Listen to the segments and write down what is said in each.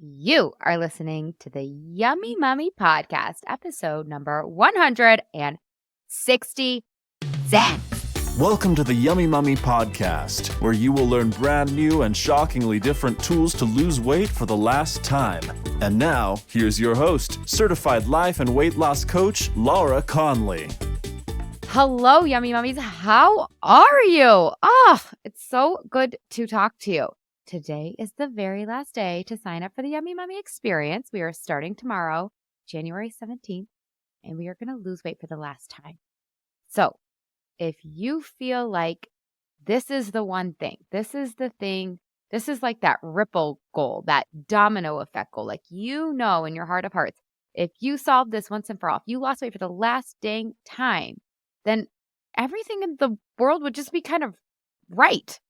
You are listening to the Yummy Mummy Podcast, episode number 167. Welcome to the Yummy Mummy Podcast, where you will learn brand new and shockingly different tools to lose weight for the last time. And now, here's your host, certified life and weight loss coach, Laura Conley. Hello, Yummy Mummies. How are you? It's so good to talk to you. Today is the very last day to sign up for the Yummy Mummy experience. We are starting tomorrow, January 17th, and we are going to lose weight for the last time. So if you feel like this is the one thing, this is the thing, this is like that ripple goal, that domino effect goal, like you know in your heart of hearts, if you solve this once and for all, if you lost weight for the last dang time, then everything in the world would just be kind of right.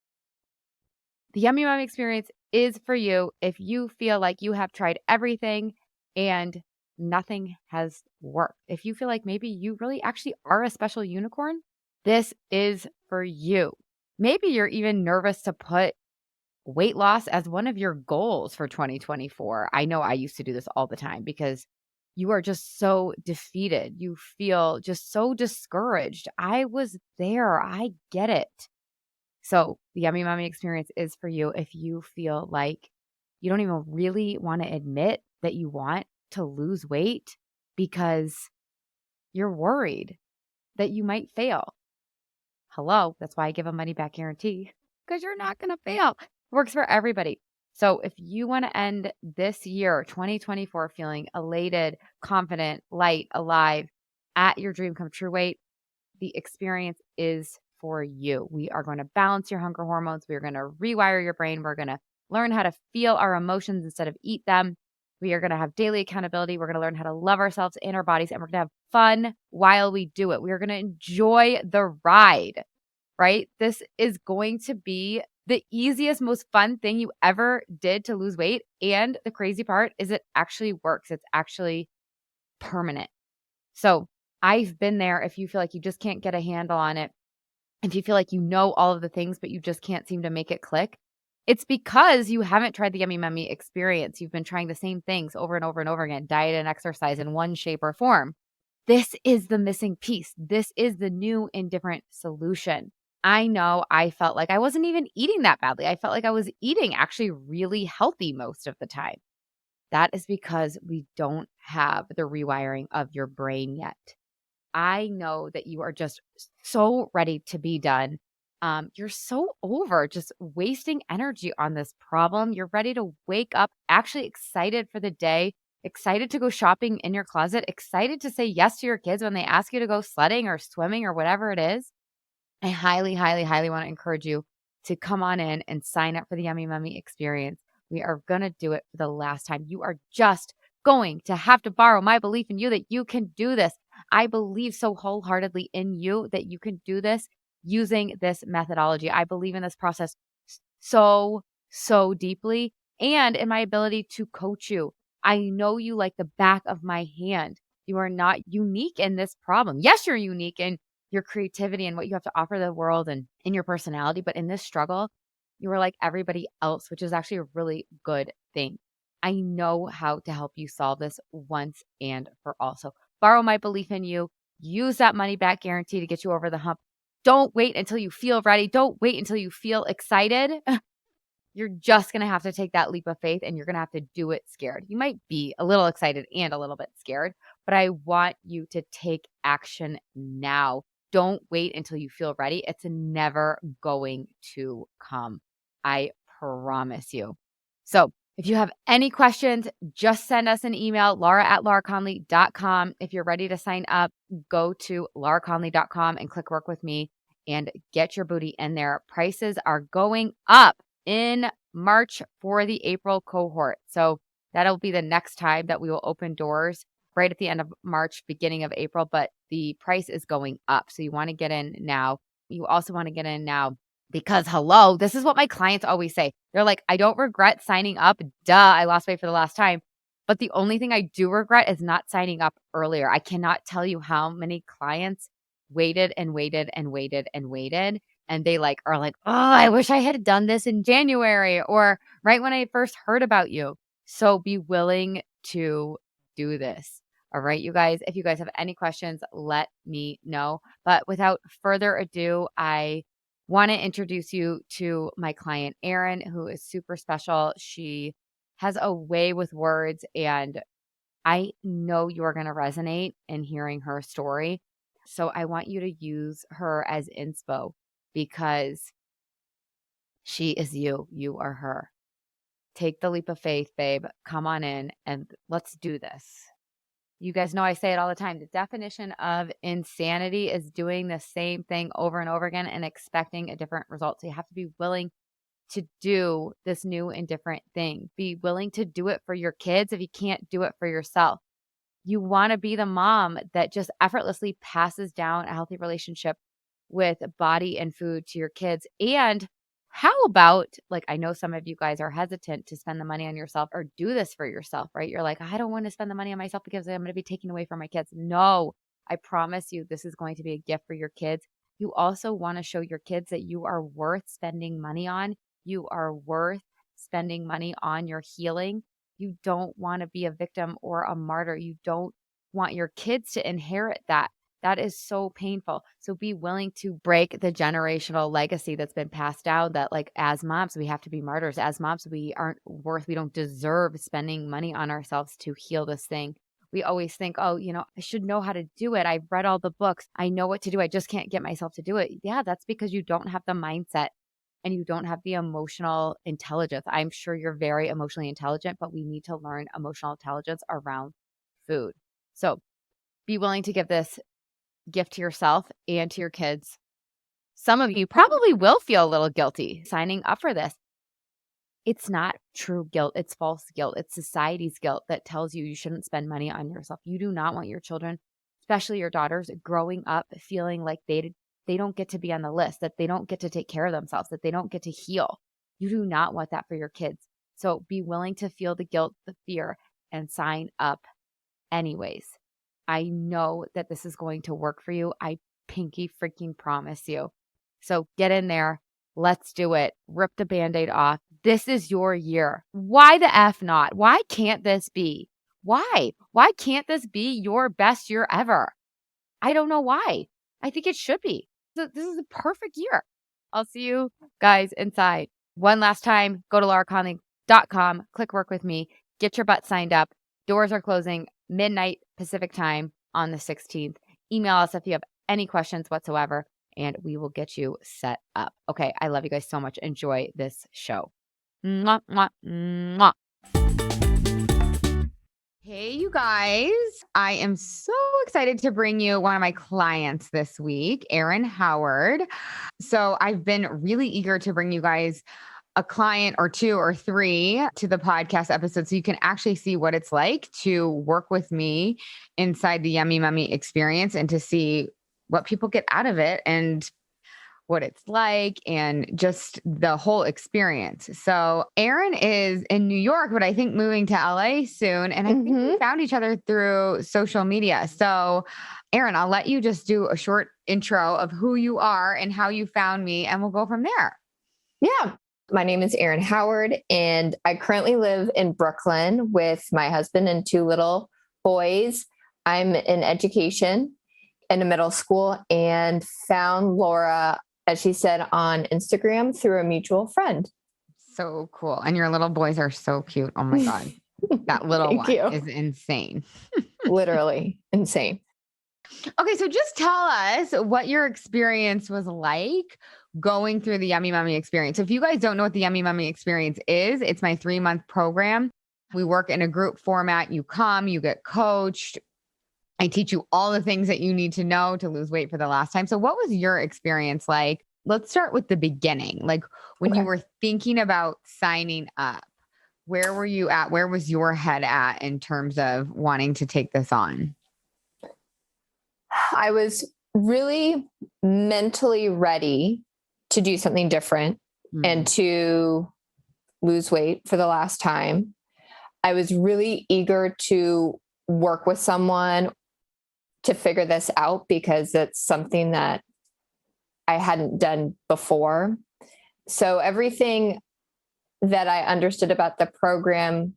The Yummy Mummy experience is for you if you feel like you have tried everything and nothing has worked. If you feel like maybe you really actually are a special unicorn, this is for you. Maybe you're even nervous to put weight loss as one of your goals for 2024. I know I used to do this all the time because you are just so defeated. You feel just so discouraged. I was there. I get it. So the Yummy Mummy experience is for you if you feel like you don't even really want to admit that you want to lose weight because you're worried that you might fail. Hello, that's why I give a money back guarantee, because you're not going to fail. It works for everybody. So if you want to end this year, 2024, feeling elated, confident, light, alive, at your dream come true weight, the experience is for you. We are going to balance your hunger hormones. We're going to rewire your brain. We're going to learn how to feel our emotions instead of eat them. We are going to have daily accountability. We're going to learn how to love ourselves and our bodies, and we're going to have fun while we do it. We are going to enjoy the ride, right? This is going to be the easiest, most fun thing you ever did to lose weight. And the crazy part is it actually works. It's actually permanent. So I've been there. If you feel like you just can't get a handle on it, if you feel like you know all of the things, but you just can't seem to make it click, it's because you haven't tried the Yummy Mummy experience. You've been trying the same things over and over and over again, diet and exercise in one shape or form. This is the missing piece. This is the new and different solution. I know I felt like I wasn't even eating that badly. I felt like I was eating actually really healthy most of the time. That is because we don't have the rewiring of your brain yet. I know that you are just so ready to be done. You're so over just wasting energy on this problem. You're ready to wake up actually excited for the day, excited to go shopping in your closet, excited to say yes to your kids when they ask you to go sledding or swimming or whatever it is. I highly, highly, highly want to encourage you to come on in and sign up for the Yummy Mummy experience. We are going to do it for the last time. You are just going to have to borrow my belief in you that you can do this. I believe so wholeheartedly in you that you can do this using this methodology. I believe in this process so deeply and in my ability to coach you. I know you like the back of my hand. You are not unique in this problem. Yes, you're unique in your creativity and what you have to offer the world and in your personality. But in this struggle, you are like everybody else, which is actually a really good thing. I know how to help you solve this once and for all. So borrow my belief in you. Use that money back guarantee to get you over the hump. Don't wait until you feel ready. Don't wait until you feel excited. You're just going to have to take that leap of faith and you're going to have to do it scared. You might be a little excited and a little bit scared, but I want you to take action now. Don't wait until you feel ready. It's never going to come. I promise you. So if you have any questions, just send us an email, laura@lauraconley.com. If you're ready to sign up, go to lauraconley.com and click work with me and get your booty in there. Prices are going up in March for the April cohort. So that'll be the next time that we will open doors, right at the end of March, beginning of April, but the price is going up. So you want to get in now. You also want to get in now because hello, this is what my clients always say. They're like, I don't regret signing up. Duh, I lost weight for the last time. But the only thing I do regret is not signing up earlier. I cannot tell you how many clients waited and waited and waited and waited. And they are like, oh, I wish I had done this in January or right when I first heard about you. So be willing to do this. All right, you guys, if you guys have any questions, let me know. But without further ado, I want to introduce you to my client, Erin, who is super special. She has a way with words, and I know you're going to resonate in hearing her story. So I want you to use her as inspo because she is you. You are her. Take the leap of faith, babe. Come on in and let's do this. You guys know I say it all the time. The definition of insanity is doing the same thing over and over again and expecting a different result. So you have to be willing to do this new and different thing. Be willing to do it for your kids if you can't do it for yourself. You want to be the mom that just effortlessly passes down a healthy relationship with body and food to your kids. And how about, like, I know some of you guys are hesitant to spend the money on yourself or do this for yourself, right? You're like, I don't want to spend the money on myself because I'm going to be taking away from my kids. No, I promise you, this is going to be a gift for your kids. You also want to show your kids that you are worth spending money on. You are worth spending money on your healing. You don't want to be a victim or a martyr. You don't want your kids to inherit that. That is so painful. So be willing to break the generational legacy that's been passed down that, like, as moms, we have to be martyrs. As moms, we don't deserve spending money on ourselves to heal this thing. We always think, oh, I should know how to do it. I've read all the books. I know what to do. I just can't get myself to do it. Yeah, that's because you don't have the mindset and you don't have the emotional intelligence. I'm sure you're very emotionally intelligent, but we need to learn emotional intelligence around food. So be willing to give this gift to yourself and to your kids. Some of you probably will feel a little guilty signing up for this. It's not true guilt. It's false guilt. It's society's guilt that tells you you shouldn't spend money on yourself. You do not want your children, especially your daughters, growing up feeling like they don't get to be on the list, that they don't get to take care of themselves, that they don't get to heal. You do not want that for your kids. So be willing to feel the guilt, the fear, and sign up anyways. I know that this is going to work for you. I pinky freaking promise you. So get in there. Let's do it. Rip the Band-Aid off. This is your year. Why the F not? Why can't this be? Why? Why can't this be your best year ever? I don't know why. I think it should be. So this is a perfect year. I'll see you guys inside. One last time, go to lauraconley.com, click work with me, get your butt signed up. Doors are closing midnight Pacific time on the 16th. Email us if you have any questions whatsoever, and we will get you set up. Okay, I love you guys so much. Enjoy this show. Mwah, mwah, mwah. Hey, you guys. I am so excited to bring you one of my clients this week, Erin Howard. So I've been really eager to bring you guys a client or two or three to the podcast episode so you can actually see what it's like to work with me inside the Yummy Mummy experience and to see what people get out of it and what it's like and just the whole experience. So Erin is in New York, but I think moving to LA soon. And I think we found each other through social media. So Erin, I'll let you just do a short intro of who you are and how you found me, and we'll go from there. Yeah. My name is Erin Howard, and I currently live in Brooklyn with my husband and two little boys. I'm in education in a middle school and found Laura, as she said, on Instagram through a mutual friend. So cool. And your little boys are so cute. Oh my God. That little one is insane. Literally insane. Okay. So just tell us what your experience was like going through the Yummy Mummy experience. So if you guys don't know what the Yummy Mummy experience is, it's my 3-month program. We work in a group format. You come, you get coached. I teach you all the things that you need to know to lose weight for the last time. So what was your experience like? Let's start with the beginning. Like when you were thinking about signing up, where were you at? Where was your head at in terms of wanting to take this on? I was really mentally ready to do something different and to lose weight for the last time. I was really eager to work with someone to figure this out because it's something that I hadn't done before. So everything that I understood about the program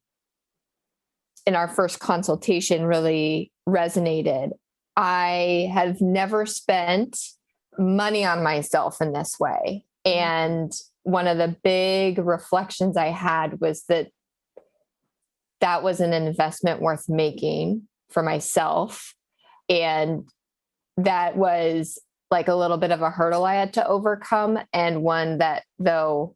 in our first consultation really resonated. I have never spent money on myself in this way. And one of the big reflections I had was that that was an investment worth making for myself. And that was like a little bit of a hurdle I had to overcome, and one that, though,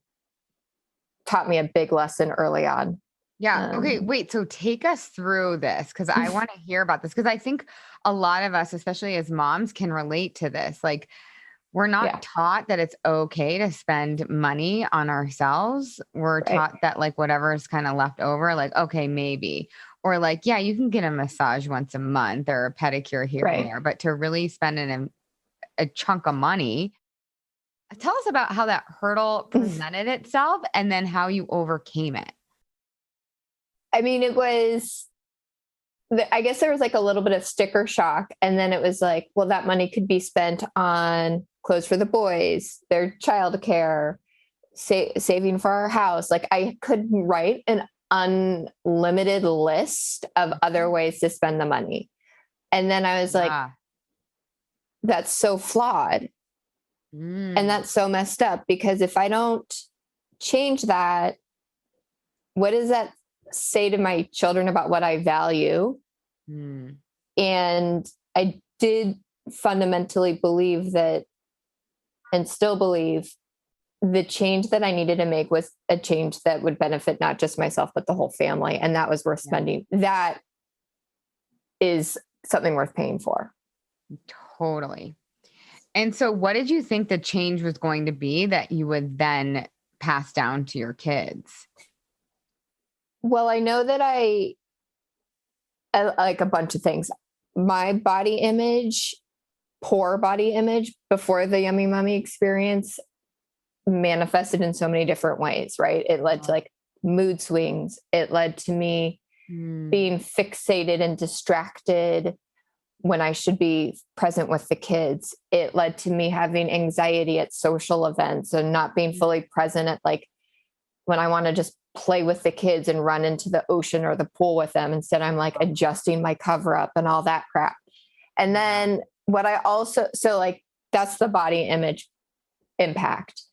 taught me a big lesson early on. Yeah. Okay. Wait. So take us through this, because I want to hear about this, because I think a lot of us, especially as moms, can relate to this. Like, we're not taught that it's okay to spend money on ourselves. We're taught that like whatever is kind of left over, like, okay, maybe. Or like, yeah, you can get a massage once a month or a pedicure here and there. But to really spend a chunk of money, tell us about how that hurdle presented itself and then how you overcame it. I mean, it was, I guess there was like a little bit of sticker shock. And then it was like, well, that money could be spent on clothes for the boys, their childcare, saving for our house. Like, I could write an unlimited list of other ways to spend the money. And then I was like, that's so flawed. And that's so messed up, because if I don't change that, what does that say to my children about what I value? And I did fundamentally believe that, and still believe, the change that I needed to make was a change that would benefit not just myself, but the whole family. And that was worth spending. That is something worth paying for. Totally. And so what did you think the change was going to be that you would then pass down to your kids? Well, I know that I like a bunch of things. My body image, poor body image before the Yummy Mummy experience, manifested in so many different ways, right? It led to like mood swings. It led to me being fixated and distracted when I should be present with the kids. It led to me having anxiety at social events and not being fully present at like when I want to just play with the kids and run into the ocean or the pool with them. Instead, I'm like adjusting my cover up and all that crap. And then what I also, so like, that's the body image impact.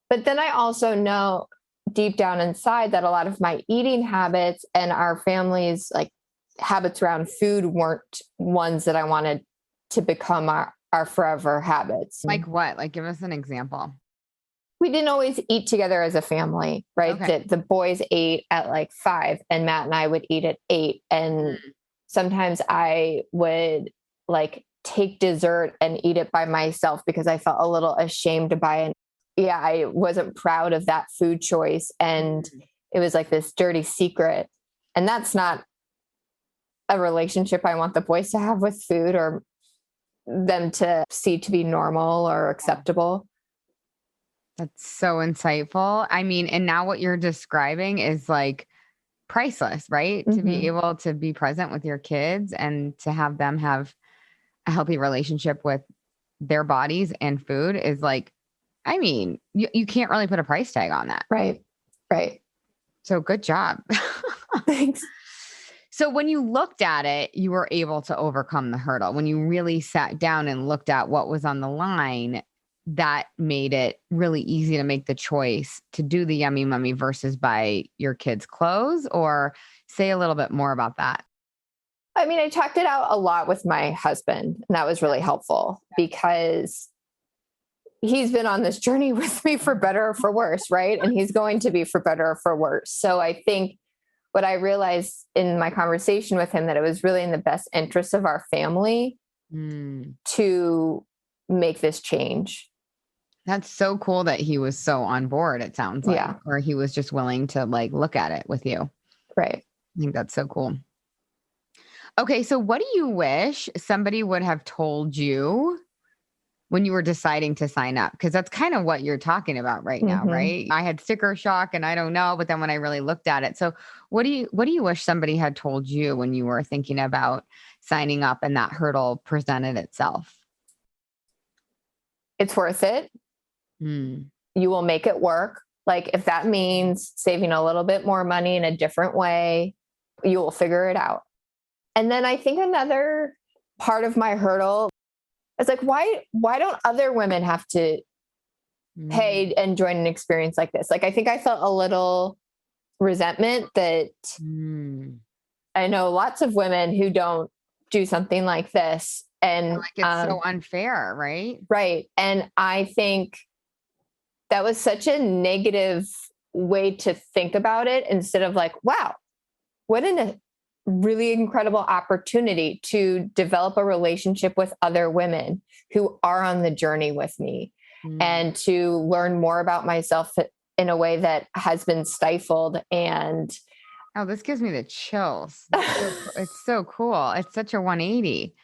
But then I also know deep down inside that a lot of my eating habits and our family's like habits around food weren't ones that I wanted to become our forever habits. Like what? Like, give us an example. We didn't always eat together as a family, right? Okay. The boys ate at like 5 and Matt and I would eat at 8. And sometimes I would like take dessert and eat it by myself because I felt a little ashamed to buy it. Yeah, I wasn't proud of that food choice. And it was like this dirty secret. And that's not a relationship I want the boys to have with food or them to see to be normal or acceptable. That's so insightful. I mean, and now what you're describing is like priceless, right? To be able to be present with your kids and to have them have a healthy relationship with their bodies and food is like, I mean, you can't really put a price tag on that. Right. Right. So good job. Thanks. So when you looked at it, you were able to overcome the hurdle. When you really sat down and looked at what was on the line, that made it really easy to make the choice to do the Yummy Mummy versus buy your kids' clothes, or say a little bit more about that. I mean, I talked it out a lot with my husband, and that was really helpful because he's been on this journey with me for better or for worse, right? And he's going to be for better or for worse. So I think what I realized in my conversation with him, that it was really in the best interest of our family to make this change. That's so cool that he was so on board, it sounds like, or he was just willing to like look at it with you. Right. I think that's so cool. Okay. So what do you wish somebody would have told you when you were deciding to sign up? Because that's kind of what you're talking about right now, right? I had sticker shock and I don't know, but then when I really looked at it. So what do you wish somebody had told you when you were thinking about signing up and that hurdle presented itself? It's worth it. You will make it work. Like if that means saving a little bit more money in a different way, You will figure it out. And then I think another part of my hurdle is like, why don't other women have to pay and join an experience like this? Like, I think I felt a little resentment that I know lots of women who don't do something like this. And like it's so unfair, right? Right. And I think that was such a negative way to think about it instead of like, wow, what a really incredible opportunity to develop a relationship with other women who are on the journey with me and to learn more about myself in a way that has been stifled. And oh, this gives me the chills. It's so cool. It's such a 180.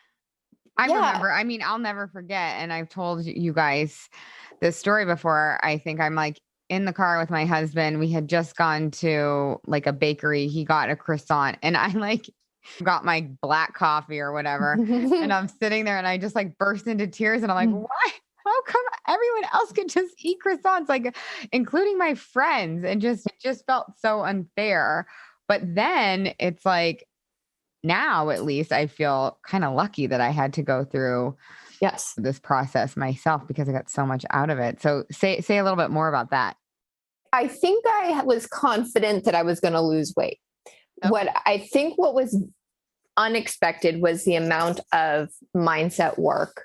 I remember, I mean, I'll never forget. And I've told you guys this story before. I think I'm like in the car with my husband. We had just gone to like a bakery. He got a croissant and I like got my black coffee or whatever. And I'm sitting there and I just like burst into tears and I'm like, why? How come everyone else could just eat croissants, like including my friends? And it just felt so unfair. But then it's like, now at least I feel kind of lucky that I had to go through this process myself because I got so much out of it. So say a little bit more about that. I think I was confident that I was going to lose weight. Okay. What was unexpected was the amount of mindset work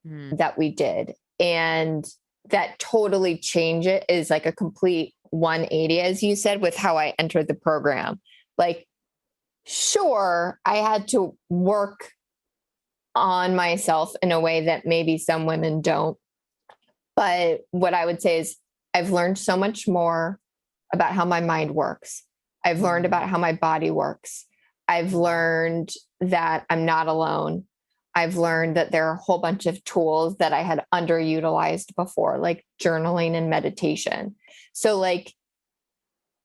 that we did. And that totally changed it is like a complete 180, as you said, with how I entered the program. Like, sure, I had to work on myself in a way that maybe some women don't. But what I would say is I've learned so much more about how my mind works. I've learned about how my body works. I've learned that I'm not alone. I've learned that there are a whole bunch of tools that I had underutilized before, like journaling and meditation. So like,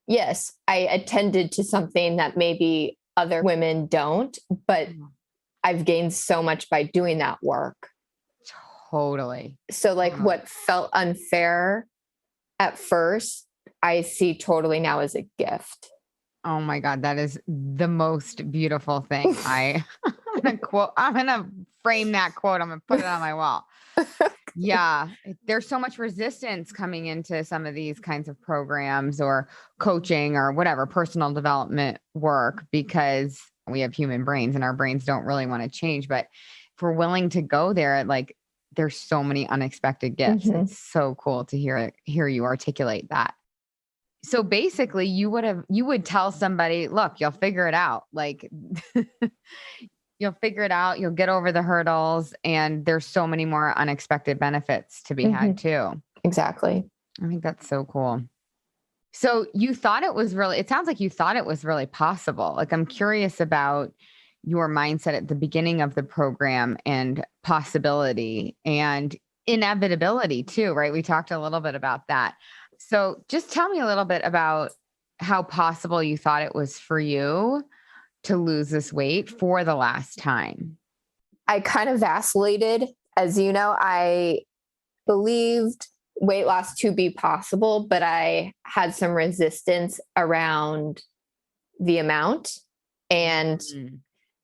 yes, I attended to something that maybe other women don't, but I've gained so much by doing that work. Totally. So like what felt unfair at first, I see totally now as a gift. Oh my God, that is the most beautiful thing. I'm going to frame that quote. I'm going to put it on my wall. Yeah. There's so much resistance coming into some of these kinds of programs or coaching or whatever, personal development work, because we have human brains and our brains don't really want to change. But if we're willing to go there, like there's so many unexpected gifts. It's so cool to hear you articulate that. So basically you would tell somebody, look, you'll figure it out. Like you'll figure it out. You'll get over the hurdles. And there's so many more unexpected benefits to be had too. Exactly. I think that's so cool. So it sounds like you thought it was really possible. Like I'm curious about your mindset at the beginning of the program and possibility and inevitability too, right? We talked a little bit about that. So just tell me a little bit about how possible you thought it was for you to lose this weight for the last time. I kind of vacillated. As you know, I believed weight loss to be possible, but I had some resistance around the amount. And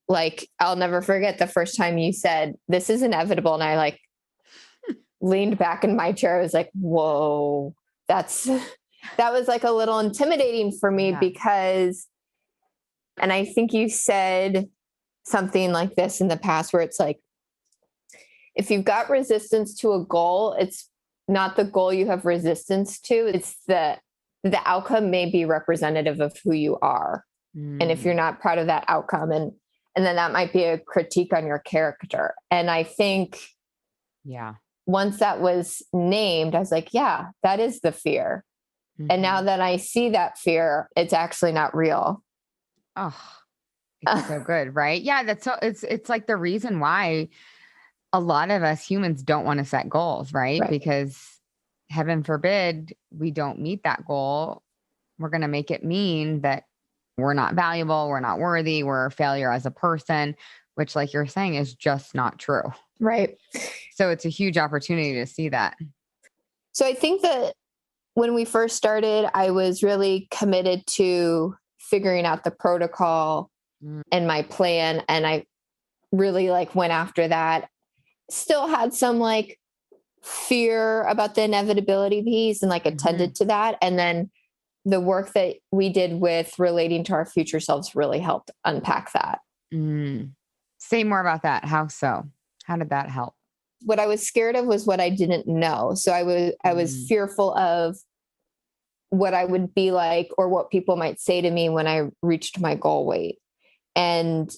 like, I'll never forget the first time you said, this is inevitable. And I like leaned back in my chair. I was like, whoa. That was like a little intimidating for me because, and I think you said something like this in the past where it's like, if you've got resistance to a goal, it's not the goal you have resistance to. It's the outcome may be representative of who you are. And if you're not proud of that outcome, and then that might be a critique on your character. And I think, once that was named, I was like, yeah, that is the fear. And now that I see that fear, it's actually not real. Oh, it's so good, right? Yeah, it's like the reason why a lot of us humans don't want to set goals, right? Because heaven forbid we don't meet that goal. We're going to make it mean that we're not valuable, we're not worthy, we're a failure as a person, which, like you're saying, is just not true. Right. So it's a huge opportunity to see that. So I think that when we first started, I was really committed to figuring out the protocol and my plan. And I really like went after that. Still had some like fear about the inevitability piece and like attended to that. And then the work that we did with relating to our future selves really helped unpack that. Say more about that. How so? How did that help? What I was scared of was what I didn't know. So I was fearful of what I would be like or what people might say to me when I reached my goal weight. And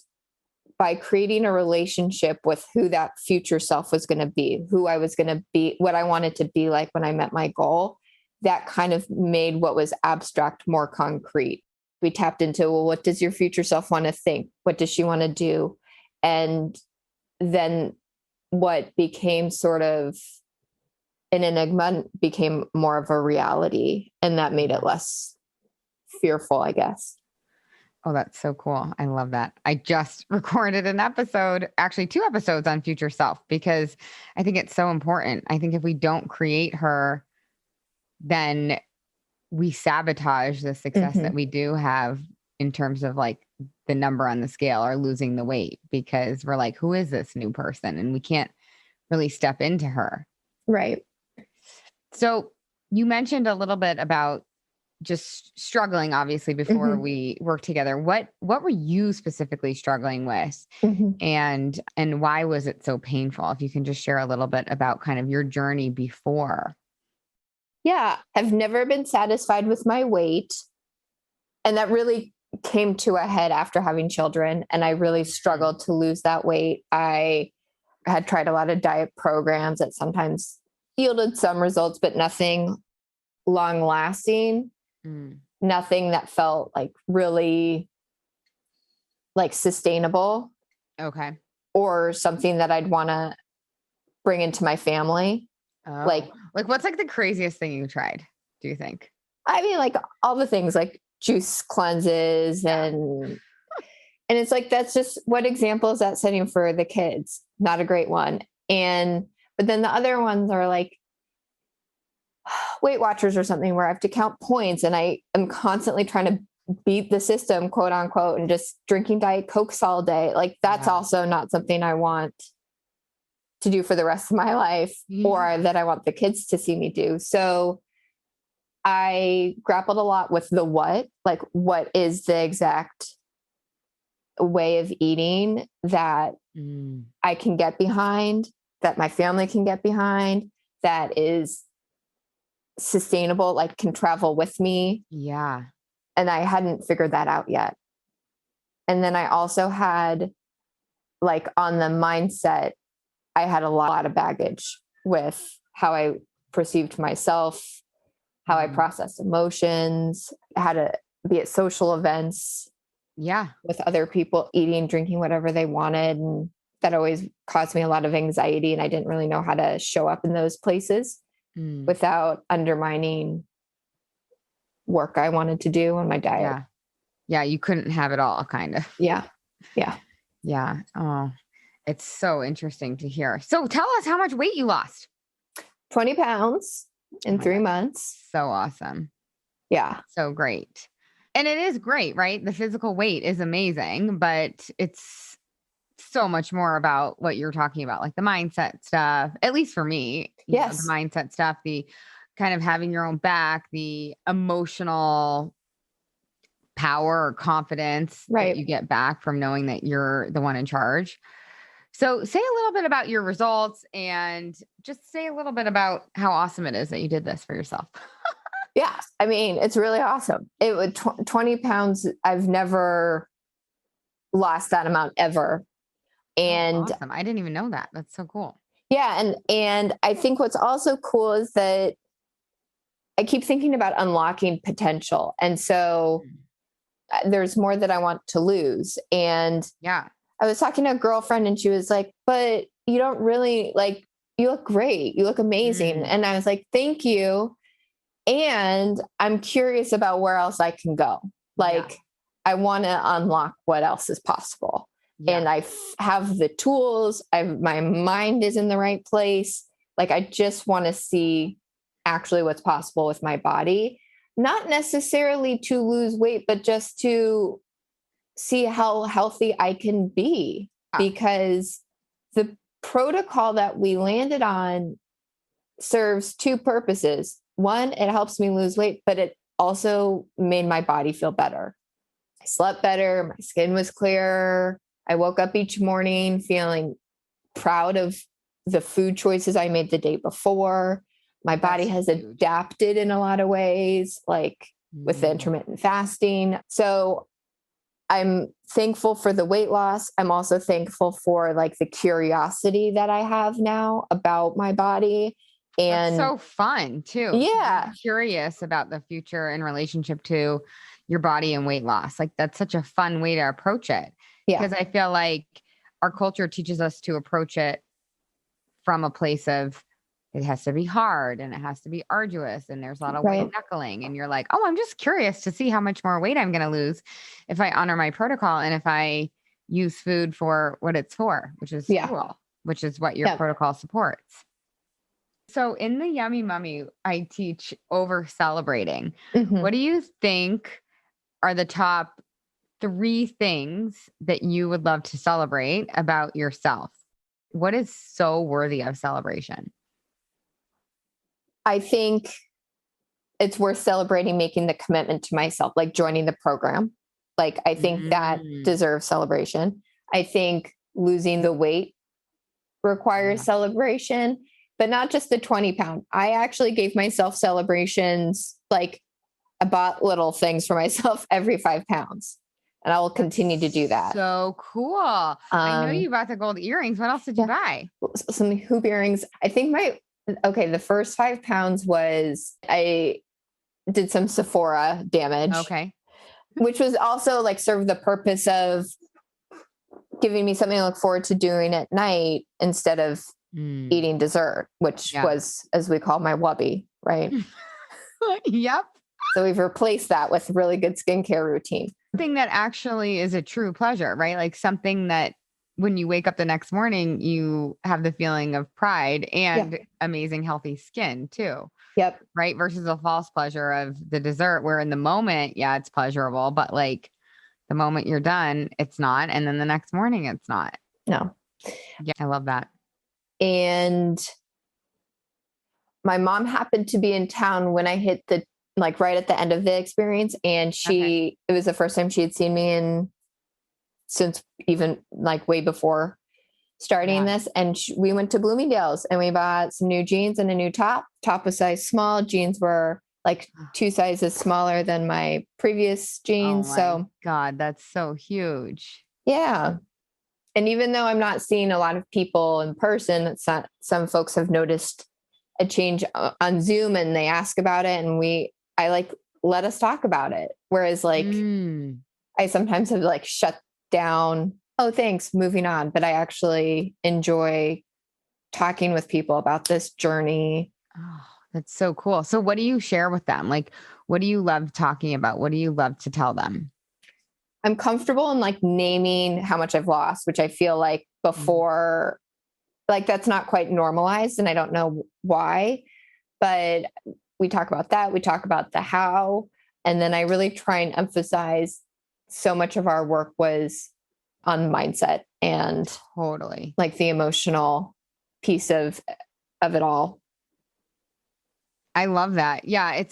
by creating a relationship with who that future self was going to be, who I was going to be, what I wanted to be like when I met my goal, that kind of made what was abstract more concrete. We tapped into, well, what does your future self want to think? What does she want to do? And then what became sort of an enigma became more of a reality. And that made it less fearful, I guess. Oh, that's so cool. I love that. I just recorded an episode, actually 2 episodes on future self, because I think it's so important. I think if we don't create her, then we sabotage the success that we do have in terms of like the number on the scale or losing the weight, because we're like, who is this new person? And we can't really step into her. Right. So you mentioned a little bit about just struggling, obviously, before we worked together. What were you specifically struggling with? And why was it so painful? If you can just share a little bit about kind of your journey before. Yeah, I've never been satisfied with my weight. And that really came to a head after having children. And I really struggled to lose that weight. I had tried a lot of diet programs that sometimes yielded some results, but nothing long lasting, nothing that felt like really like sustainable. Okay. Or something that I'd want to bring into my family. Oh. Like what's like the craziest thing you tried, do you think? I mean, like all the things like juice cleanses and it's like, that's just, what example is that setting for the kids? Not a great one. But then the other ones are like Weight Watchers or something where I have to count points and I am constantly trying to beat the system, quote unquote, and just drinking Diet Cokes all day. Like that's also not something I want to do for the rest of my life or that I want the kids to see me do. So I grappled a lot with the what, like what is the exact way of eating that I can get behind, that my family can get behind, that is sustainable, like can travel with me. Yeah. And I hadn't figured that out yet. And then I also had like on the mindset, I had a lot of baggage with how I perceived myself, how I processed emotions, how to be at social events. Yeah. With other people, eating, drinking, whatever they wanted. And that always caused me a lot of anxiety. And I didn't really know how to show up in those places without undermining work I wanted to do on my diet. Yeah. Yeah. You couldn't have it all, kind of. Yeah. Yeah. Yeah. Oh, it's so interesting to hear. So tell us how much weight you lost. 20 pounds in 3 months. So awesome. Yeah. So great. And it is great, right? The physical weight is amazing, but it's so much more about what you're talking about, like the mindset stuff, at least for me. Yes. The mindset stuff, the kind of having your own back, the emotional power or confidence that you get back from knowing that you're the one in charge. So say a little bit about your results and just say a little bit about how awesome it is that you did this for yourself. Yeah. I mean, it's really awesome. It would 20 pounds. I've never lost that amount ever. And awesome. I didn't even know that. That's so cool. Yeah. And I think what's also cool is that I keep thinking about unlocking potential. And so there's more that I want to lose. And I was talking to a girlfriend and she was like, but you don't really like, you look great. You look amazing. And I was like, thank you. And I'm curious about where else I can go. Like, I want to unlock what else is possible. And I have the tools. My mind is in the right place. Like, I just want to see actually what's possible with my body. not necessarily to lose weight, but just to see how healthy I can be, because the protocol that we landed on serves two purposes. One, it helps me lose weight, but it also made my body feel better. I slept better. My skin was clearer. I woke up each morning feeling proud of the food choices I made the day before. My body has adapted in a lot of ways, like with the intermittent fasting. So I'm thankful for the weight loss. I'm also thankful for like the curiosity that I have now about my body. And that's so fun too. Yeah. To be curious about the future in relationship to your body and weight loss. Like that's such a fun way to approach it. Yeah. Because I feel like our culture teaches us to approach it from a place of it has to be hard and it has to be arduous and there's a lot of white knuckling. And you're like, oh, I'm just curious to see how much more weight I'm going to lose if I honor my protocol and if I use food for what it's for, which is fuel, which is what your protocol supports. So in the Yummy Mummy, I teach over celebrating. Mhm. What do you think are the top 3 things that you would love to celebrate about yourself? What is so worthy of celebration? I think it's worth celebrating making the commitment to myself, like joining the program. Like, I think that deserves celebration. I think losing the weight requires celebration, but not just the 20-pound. I actually gave myself celebrations. Like, I bought little things for myself every 5 pounds, and I will continue to do that. So cool. I know you bought the gold earrings. What else did you buy? Some hoop earrings. I think the first 5 pounds was I did some Sephora damage. Okay. Which was also like served the purpose of giving me something to look forward to doing at night instead of eating dessert, which was, as we call my wubby, right? Yep. So we've replaced that with really good skincare routine. Something that actually is a true pleasure, right? Like something that when you wake up the next morning, you have the feeling of pride and amazing healthy skin too. Yep. Right. Versus a false pleasure of the dessert where in the moment, it's pleasurable, but like the moment you're done, it's not. And then the next morning, it's not. No. Yeah. I love that. And my mom happened to be in town when I hit right at the end of the experience. And it was the first time she had seen me since even like way before starting this. And we went to Bloomingdale's and we bought some new jeans and a new top. Top was size small. Jeans were like 2 sizes smaller than my previous jeans. Oh my God, that's so huge. Yeah. And even though I'm not seeing a lot of people in person, some folks have noticed a change on Zoom and they ask about it. And I let us talk about it. Whereas I sometimes have like shut down. Oh, thanks. Moving on. But I actually enjoy talking with people about this journey. Oh, that's so cool. So what do you share with them? Like, what do you love talking about? What do you love to tell them? I'm comfortable in like naming how much I've lost, which I feel like before, like that's not quite normalized and I don't know why, but we talk about that. We talk about the how, and then I really try and emphasize so much of our work was on mindset and totally like the emotional piece of it all. I love that. Yeah. I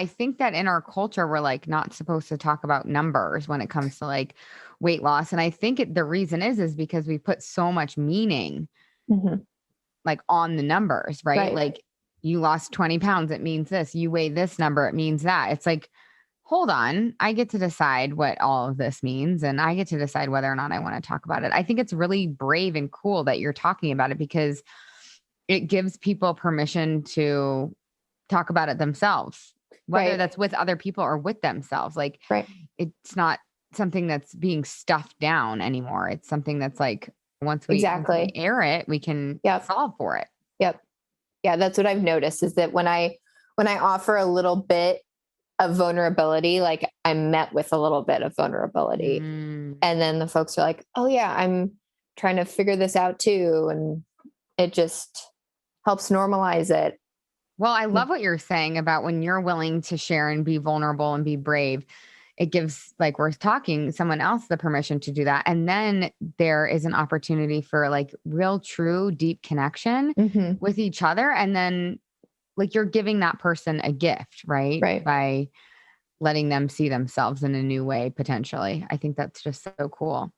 think that in our culture, we're like not supposed to talk about numbers when it comes to like weight loss. And I think the reason is because we put so much meaning like on the numbers, right? Like you lost 20 pounds. It means this. You weigh this number. It means that. It's like, hold on, I get to decide what all of this means and I get to decide whether or not I want to talk about it. I think it's really brave and cool that you're talking about it because it gives people permission to talk about it themselves, whether that's with other people or with themselves. Like it's not something that's being stuffed down anymore. It's something that's like, once we air it, we can solve for it. Yep. Yeah. That's what I've noticed is that when I offer a little bit of vulnerability, like I'm met with a little bit of vulnerability. And then the folks are like, oh yeah, I'm trying to figure this out too. And it just helps normalize it. Well, I love what you're saying about when you're willing to share and be vulnerable and be brave. It gives, like we're talking, someone else the permission to do that. And then there is an opportunity for like real, true, deep connection Mm-hmm. with each other. And then like you're giving that person a gift, right? Right. By letting them see themselves in a new way, potentially. I think that's just so cool.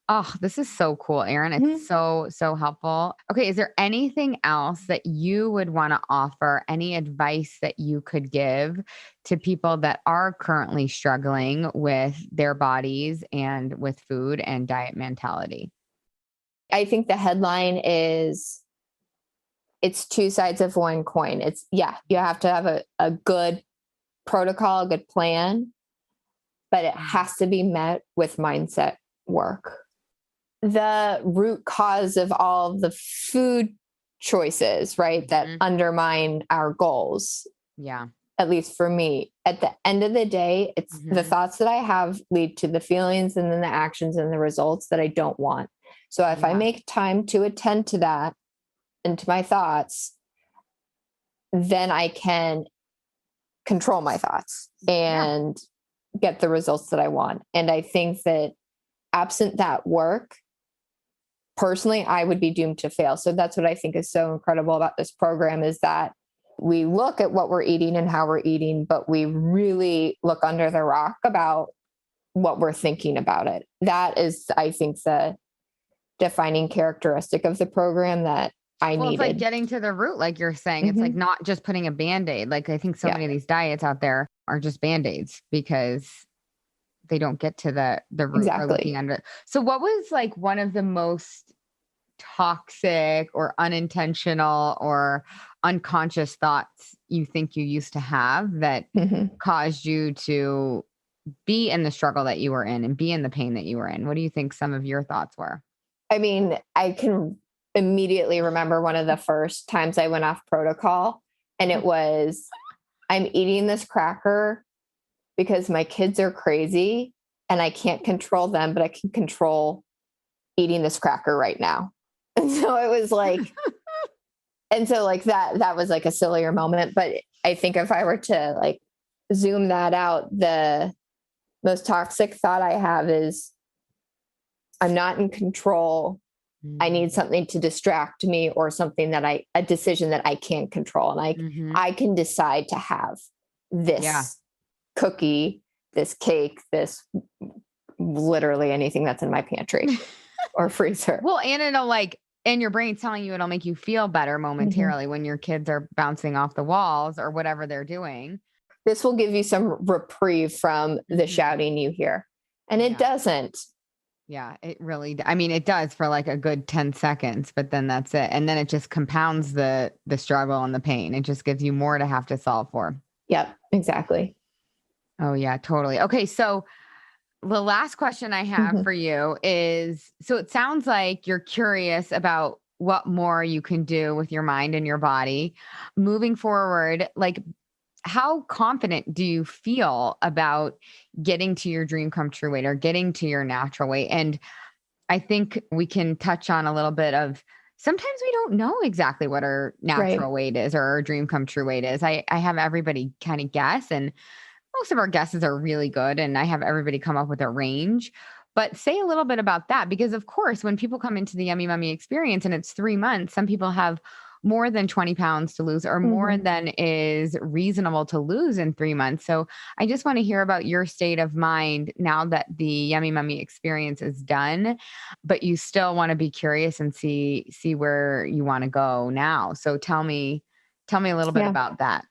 Oh, this is so cool, Erin. Mhm. It's so, so helpful. Okay. Is there anything else that you would want to offer? Any advice that you could give to people that are currently struggling with their bodies and with food and diet mentality? I think the headline is it's two sides of one coin. It's, yeah, you have to have a good protocol, a good plan, but it has to be met with mindset work. The root cause of all of the food choices, right, that undermine our goals, Yeah. at least for me, at the end of the day, it's the thoughts that I have lead to the feelings and then the actions and the results that I don't want. So if I make time to attend to that and to my thoughts, then I can control my thoughts and get the results that I want. And I think that absent that work, personally, I would be doomed to fail. So that's what I think is so incredible about this program is that we look at what we're eating and how we're eating, but we really look under the rock about what we're thinking about it. That is, I think, the defining characteristic of the program that I Well, needed. it's like getting to the root, like you're saying. It's like not just putting a Band-Aid. Like I think so many of these diets out there are just Band-Aids because they don't get to the root or looking under it. So what was like one of the most toxic or unintentional or unconscious thoughts you think you used to have that caused you to be in the struggle that you were in and be in the pain that you were in? What do you think some of your thoughts were? I mean, I can immediately remember one of the first times I went off protocol, and it was, I'm eating this cracker because my kids are crazy and I can't control them, but I can control eating this cracker right now. And so it was like, and so like that was like a sillier moment. But I think if I were to like zoom that out, the most toxic thought I have is I'm not in control. I need something to distract me or something that a decision that I can't control. And I can decide to have this cookie, this cake, this literally anything that's in my pantry or freezer. Well, and it'll like, and your brain's telling you it'll make you feel better momentarily when your kids are bouncing off the walls or whatever they're doing. This will give you some reprieve from the shouting you hear. And it doesn't. Yeah, it really, I mean, it does for like a good 10 seconds, but then that's it. And then it just compounds the struggle and the pain. It just gives you more to have to solve for. Yep, exactly. Oh yeah, totally. Okay. So the last question I have for you is, so it sounds like you're curious about what more you can do with your mind and your body moving forward. Like, how confident do you feel about getting to your dream come true weight or getting to your natural weight? And I think we can touch on a little bit of sometimes we don't know exactly what our natural weight is or our dream come true weight is. I have everybody kind of guess, and most of our guesses are really good. And I have everybody come up with a range. But say a little bit about that, because of course, when people come into the Yummy Mummy experience and it's 3 months, some people have more than 20 pounds to lose or more than is reasonable to lose in 3 months. So I just want to hear about your state of mind now that the Yummy Mummy experience is done, but you still want to be curious and see where you want to go now. So tell me a little bit about that.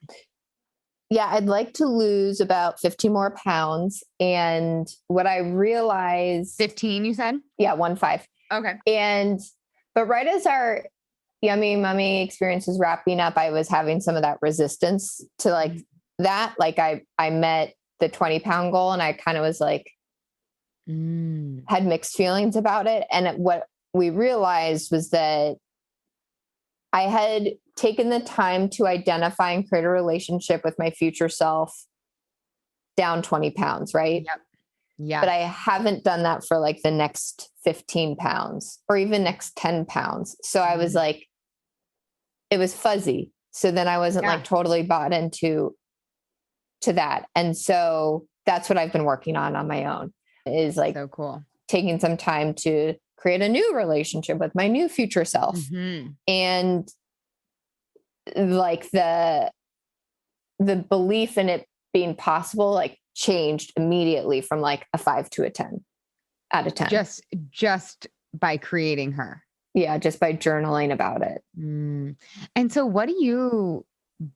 Yeah, I'd like to lose about 50 more pounds. And what I realized 15, you said? Yeah, 15. Okay. But right as our Yummy Mummy experience is wrapping up, I was having some of that resistance to like that. Like I met the 20-pound goal and I kind of was like, had mixed feelings about it. And what we realized was that I had taken the time to identify and create a relationship with my future self down 20 pounds, right? Yep. Yeah. But I haven't done that for like the next 15 pounds or even next 10 pounds. So I was like, it was fuzzy. So then I wasn't Yeah. like totally bought into that. And so that's what I've been working on my own, is like So cool. taking some time to create a new relationship with my new future self. Mm-hmm. And like the belief in it being possible, like changed immediately from like a 5 to a 10 out of 10. Just by creating her. Yeah. Just by journaling about it. Mm. And so what do you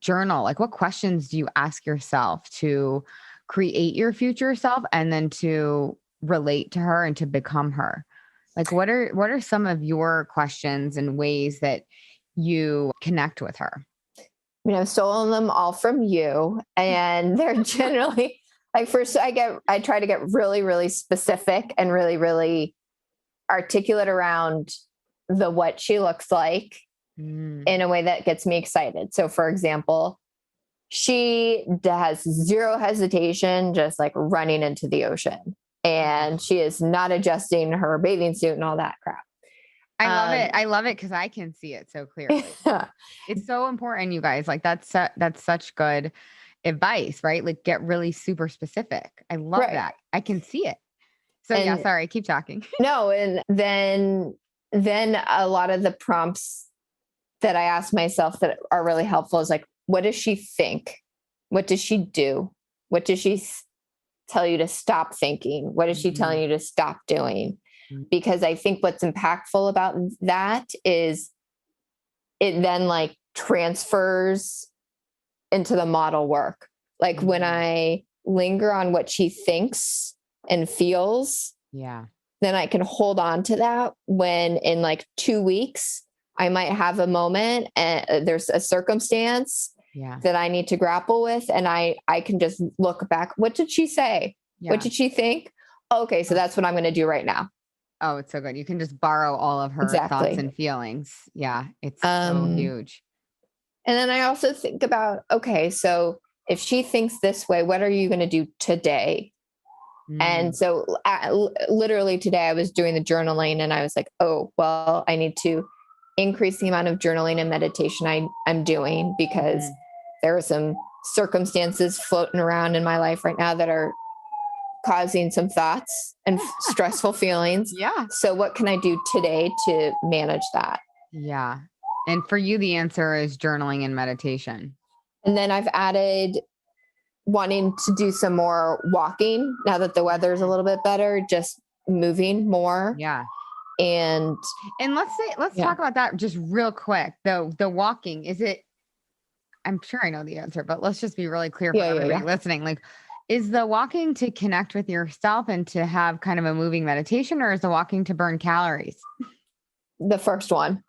journal? Like what questions do you ask yourself to create your future self and then to relate to her and to become her? Like what are some of your questions and ways that you connect with her? I mean, I've stolen them all from you, and they're generally like, first I try to get really, really specific and really, really articulate around what she looks like in a way that gets me excited. So for example, she has zero hesitation, just like running into the ocean, and she is not adjusting her bathing suit and all that crap. I love it. I love it because I can see it so clearly. It's so important, you guys. Like that's such good advice, right? Like get really super specific. I love that. I can see it. So yeah, sorry, keep talking. No, and then a lot of the prompts that I ask myself that are really helpful is like, what does she think? What does she do? What does she tell you to stop thinking? What is she telling you to stop doing? Because I think what's impactful about that is it then like transfers into the model work. Like when I linger on what she thinks and feels, then I can hold on to that when in like 2 weeks, I might have a moment and there's a circumstance that I need to grapple with. And I can just look back. What did she say? What did she think? Okay. So that's what I'm going to do right now. Oh, it's so good. You can just borrow all of her thoughts and feelings. Yeah. It's so huge. And then I also think about, okay, so if she thinks this way, what are you going to do today? And so literally today I was doing the journaling and I was like, oh, well, I need to increase the amount of journaling and meditation I'm doing because there are some circumstances floating around in my life right now that are causing some thoughts and stressful feelings. Yeah. So what can I do today to manage that? Yeah. And for you, the answer is journaling and meditation. And then I've added wanting to do some more walking now that the weather is a little bit better, just moving more. Yeah. And let's talk about that just real quick. The walking, is it, I'm sure I know the answer, but let's just be really clear for everybody listening. Like, is the walking to connect with yourself and to have kind of a moving meditation, or is the walking to burn calories? The first one.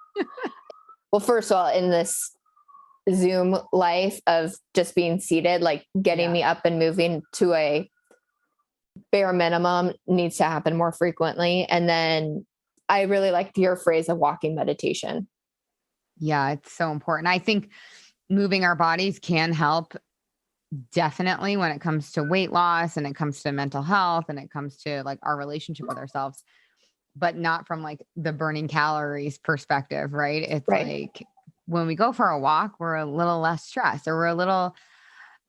Well, first of all, in this Zoom life of just being seated, like getting me up and moving to a bare minimum needs to happen more frequently. And then I really liked your phrase of walking meditation. Yeah, it's so important. I think moving our bodies can help definitely when it comes to weight loss and it comes to mental health and it comes to like our relationship with ourselves, but not from like the burning calories perspective, right? It's like when we go for a walk, we're a little less stressed, or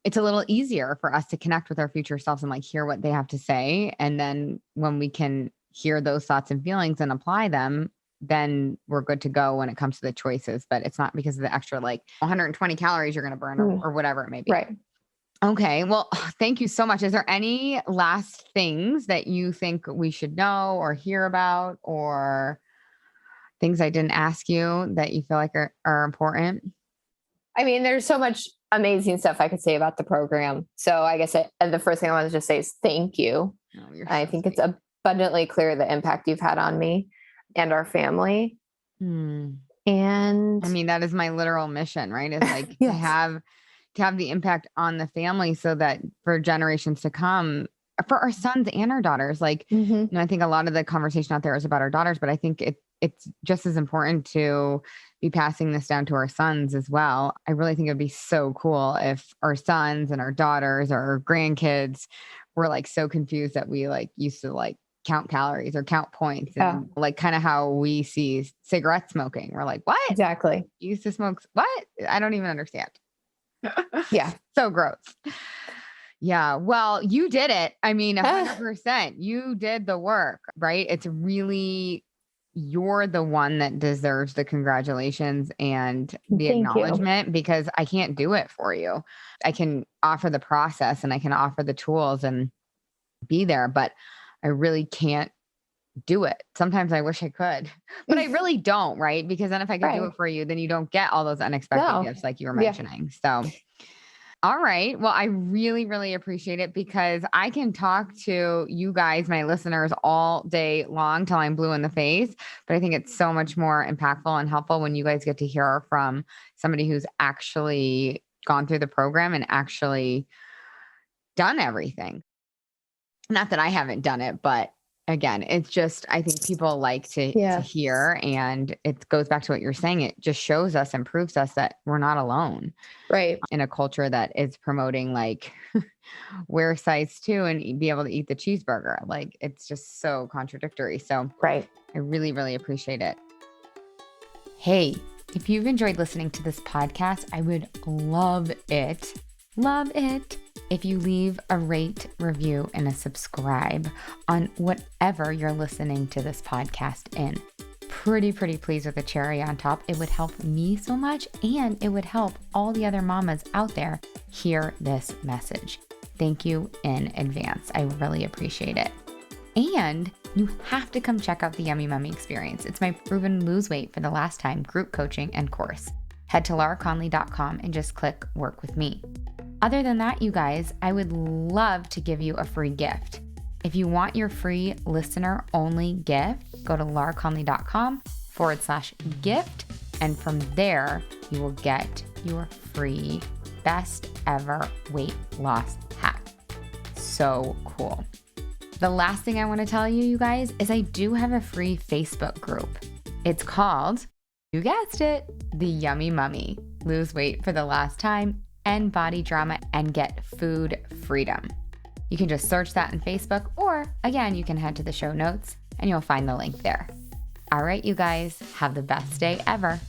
it's a little easier for us to connect with our future selves and like hear what they have to say. And then when we can hear those thoughts and feelings and apply them, then we're good to go when it comes to the choices. But it's not because of the extra like 120 calories you're going to burn or whatever it may be. Right. Okay. Well, thank you so much. Is there any last things that you think we should know or hear about, or things I didn't ask you that you feel like are important? I mean, there's so much amazing stuff I could say about the program. So I guess the first thing I want to just say is thank you. Oh, I think it's abundantly clear the impact you've had on me and our family. And I mean, that is my literal mission, right? Is like to have the impact on the family so that for generations to come, for our sons and our daughters, like, you know, I think a lot of the conversation out there is about our daughters, but I think it's just as important to be passing this down to our sons as well. I really think it'd be so cool if our sons and our daughters or our grandkids were like so confused that we like used to like count calories or count points. Yeah. And like kind of how we see cigarette smoking. We're like, what? Exactly. You used to smoke? What? I don't even understand. Yeah. So gross. Yeah. Well, you did it. I mean, 100%. You did the work, right? It's really, you're the one that deserves the congratulations and the Thank you. acknowledgement, because I can't do it for you. I can offer the process and I can offer the tools and be there, but I really can't do it. Sometimes I wish I could, but I really don't, right? Because then if I could do Right. it for you, then you don't get all those unexpected No. gifts like you were Yeah. mentioning. So, all right. Well, I really, really appreciate it, because I can talk to you guys, my listeners, all day long till I'm blue in the face. But I think it's so much more impactful and helpful when you guys get to hear from somebody who's actually gone through the program and actually done everything. Not that I haven't done it, but again, it's just, I think people like to hear, and it goes back to what you're saying. It just shows us and proves us that we're not alone. Right. In a culture that is promoting like wear size 2 and be able to eat the cheeseburger. Like it's just so contradictory. So Right. I really, really appreciate it. Hey, if you've enjoyed listening to this podcast, I would love it if you leave a rate, review, and a subscribe on whatever you're listening to this podcast in. Pretty pleased with a cherry on top. It would help me so much, and it would help all the other mamas out there hear this message. Thank you in advance. I really appreciate it. And you have to come check out the Yummy Mummy experience. It's my proven lose weight for the last time group coaching and course. Head to lauraconley.com and just click work with me. Other than that, you guys, I would love to give you a free gift. If you want your free listener only gift, go to lauraconley.com/gift. And from there, you will get your free best ever weight loss hack. So cool. The last thing I want to tell you, you guys, is I do have a free Facebook group. It's called, you guessed it, the Yummy Mummy. Lose weight for the last time, end body drama, and get food freedom. You can just search that in Facebook, or again, you can head to the show notes and you'll find the link there. All right, you guys, have the best day ever.